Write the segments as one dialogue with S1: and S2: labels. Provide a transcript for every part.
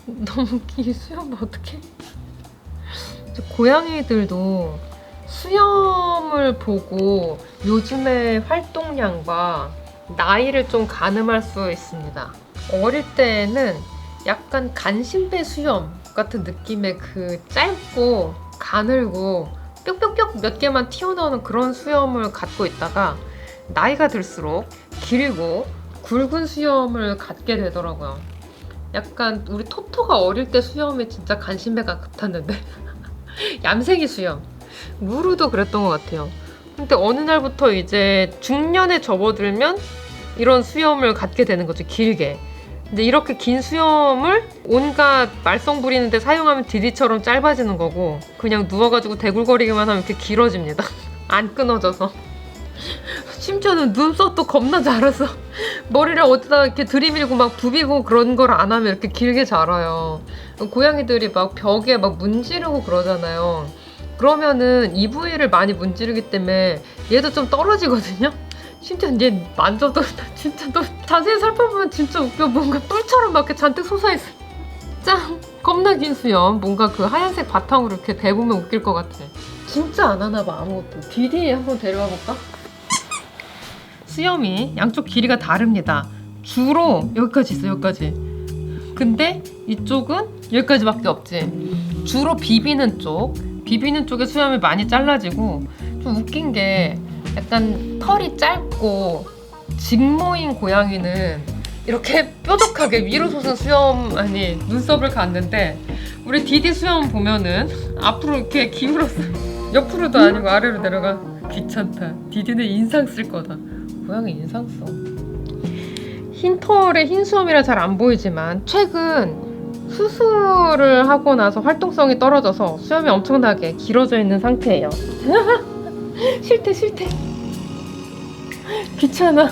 S1: 너무 수염 어떡해? 고양이들도 수염을 보고 요즘의 활동량과 나이를 좀 가늠할 수 있습니다. 어릴 때에는 약간 간신배 수염 같은 느낌의 그 짧고 가늘고 뿅뿅뿅 몇 개만 튀어나오는 그런 수염을 갖고 있다가 나이가 들수록 길고 굵은 수염을 갖게 되더라고요. 약간 우리 토토가 어릴 때 수염이 진짜 간신배가 같았는데 얌생이 수염. 무르도 그랬던 것 같아요. 근데 어느 날부터 이제 중년에 접어들면 이런 수염을 갖게 되는 거죠. 길게. 근데 이렇게 긴 수염을 온갖 말썽 부리는데 사용하면 디디처럼 짧아지는 거고, 그냥 누워가지고 대굴거리기만 하면 이렇게 길어집니다. 안 끊어져서. 심지어는 눈썹도 겁나 자라서 머리를 어디다 이렇게 들이밀고 막 부비고 그런 걸 안 하면 이렇게 길게 자라요. 고양이들이 막 벽에 막 문지르고 그러잖아요. 그러면은 이 부위를 많이 문지르기 때문에 얘도 좀 떨어지거든요. 진짜 얘 만져도 진짜 너 자세히 살펴보면 진짜 웃겨. 뭔가 뿔처럼 막 이렇게 잔뜩 솟아있어. 짱! 겁나 긴 수염. 뭔가 그 하얀색 바탕으로 이렇게 대보면 웃길 것 같아. 진짜 안 하나봐 아무것도. 디디 한번 데려와 볼까? 수염이 양쪽 길이가 다릅니다. 주로 여기까지 있어, 여기까지. 근데 이쪽은 여기까지밖에 없지. 주로 비비는 쪽에 수염이 많이 잘라지고, 좀 웃긴 게 약간 털이 짧고 직모인 고양이는 이렇게 뾰족하게 위로 솟은 수염, 아니 눈썹을 갖는데, 우리 디디 수염 보면은 앞으로 이렇게 기울었어. 옆으로도 아니고 아래로 내려가. 귀찮다. 디디는 인상 쓸 거다. 고양이 인상 써. 흰 털에 흰 수염이라 잘 안 보이지만 최근 수술을 하고 나서 활동성이 떨어져서 수염이 엄청나게 길어져 있는 상태예요. 싫대. 귀찮아.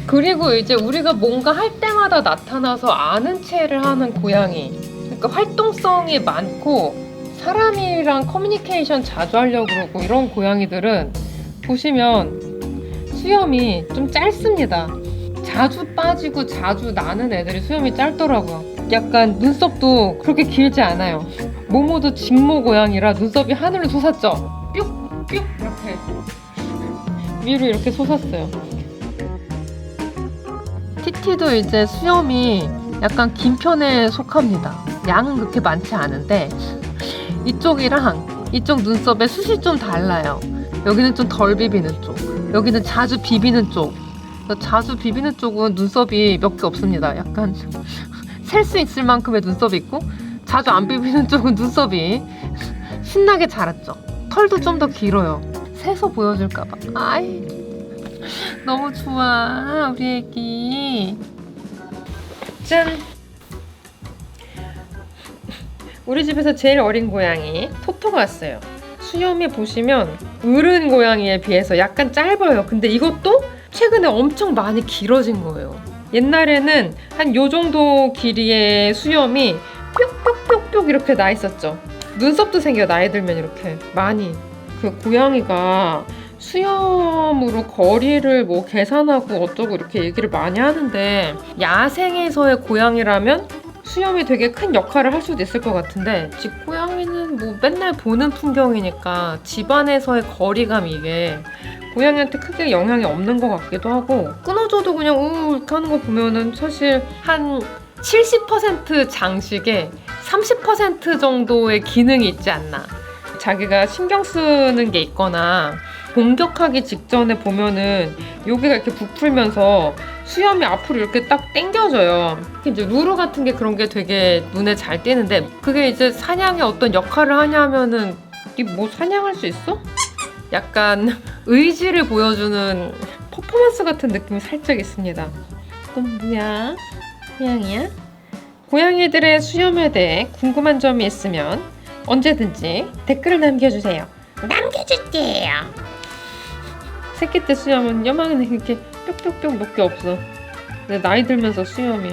S1: 그리고 이제 우리가 뭔가 할 때마다 나타나서 아는 체를 하는 고양이, 그러니까 활동성이 많고 사람이랑 커뮤니케이션 자주 하려고 그러고 이런 고양이들은 보시면 수염이 좀 짧습니다. 자주 빠지고 자주 나는 애들이 수염이 짧더라고요. 약간 눈썹도 그렇게 길지 않아요. 모모도 직모 고양이라 눈썹이 하늘로 솟았죠. 뿅뿅 이렇게 위로 이렇게 솟았어요. 티티도 이제 수염이 약간 긴 편에 속합니다. 양은 그렇게 많지 않은데 이쪽이랑 이쪽 눈썹의 숱이 좀 달라요. 여기는 좀 덜 비비는 쪽, 여기는 자주 비비는 쪽. 자주 비비는 쪽은 눈썹이 몇 개 없습니다. 약간 셀 수 있을 만큼의 눈썹이 있고, 자주 안 비비는 쪽은 눈썹이 신나게 자랐죠. 털도 좀 더 길어요. 세서 보여줄까봐. 아이, 너무 좋아 우리 애기. 짠! 우리 집에서 제일 어린 고양이 토토가 왔어요. 수염이 보시면 어른 고양이에 비해서 약간 짧아요. 근데 이것도 최근에 엄청 많이 길어진 거예요. 옛날에는 한 요 정도 길이의 수염이 뿅뿅뿅뿅 이렇게 나 있었죠. 눈썹도 생겨, 나이 들면 이렇게 많이. 그 고양이가 수염으로 거리를 뭐 계산하고 어쩌고 이렇게 얘기를 많이 하는데, 야생에서의 고양이라면 수염이 되게 큰 역할을 할 수도 있을 것 같은데, 집 고양이는 뭐 맨날 보는 풍경이니까 집안에서의 거리감, 이게 고양이한테 크게 영향이 없는 것 같기도 하고, 끊어줘도 그냥 이렇게 하는 거 보면은 사실 한 70% 장식에 30% 정도의 기능이 있지 않나. 자기가 신경 쓰는 게 있거나 공격하기 직전에 보면은 여기가 이렇게 부풀면서 수염이 앞으로 이렇게 딱 당겨져요. 이제 루루 같은 게 그런 게 되게 눈에 잘 띄는데, 그게 이제 사냥에 어떤 역할을 하냐면은, 이 뭐 사냥할 수 있어? 약간 의지를 보여주는 퍼포먼스 같은 느낌이 살짝 있습니다. 그건 뭐야? 고양이야? 고양이들의 수염에 대해 궁금한 점이 있으면 언제든지 댓글을 남겨주세요. 남겨줄게요. 새끼 때 수염은 요만한 이렇게 뿅뿅뿅 몇 개 없어. 근데 나이 들면서 수염이